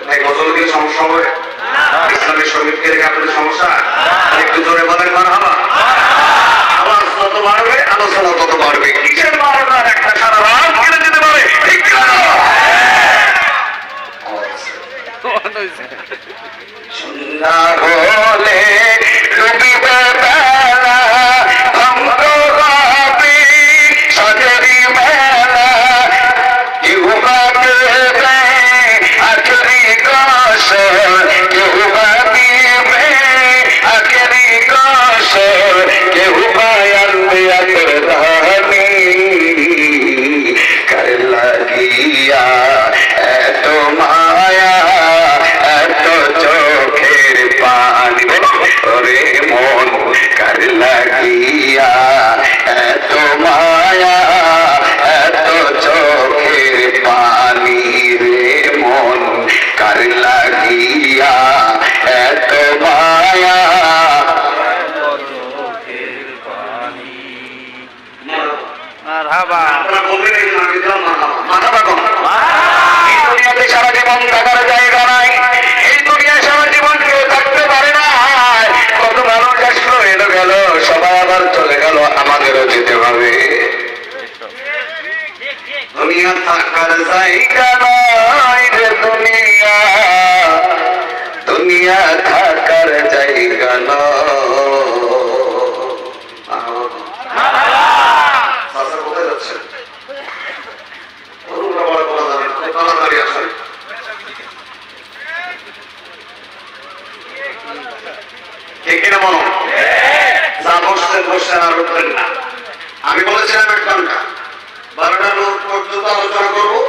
তাই গজল দিয়ে সমস্যা হবে? ইসলামের সঙ্গীতকে রেখে আপনাদের সমস্যা? একটু জোরে বলেন মারহাবা। আওয়াজ যত বাড়বে আলোচনা তত বাড়বে। কিসের মারহাবার একটা সারা রাত কেটে যেতে পারে, ঠিক না? সন্ধ্যা হলে ডুবিবে বেলা, ভঙ্গ হবে সাগরী মেলা, কেউ বা দেবে আখেরি গোসল, কেউ বা দিবে আখেরি গোসল, কেউ বা আনবে আখের দানি। কার লাগিয়া এত মায়া, এত চোখের পানি, ওরে মন কার লাগিয়া এত মায়া, এত চোখের পানি রে মন কার লাগিয়া এত মায়া। সারা জীবন থাকার জায়গা নাই, এই দুনিয়ায় সারা জীবন কেউ থাকতে পারে না। কত মানুষ আসলো এলো গেল, সবাই আবার চলে গেল, আমাদেরও যেতে হবে। দুনিয়া থাকার জায়গা নয় রে দুনিয়া, দুনিয়া থাকার জায়গা নয়। কোথায় যাচ্ছেন? তাড়াতাড়ি আসেন। ঠিক কিনা বলো? যা বসছেন বসছেন, আর উঠবেন না। আমি বলেছিলাম 1 ঘন্টা, 12টা পর্যন্ত আলোচনা করবো।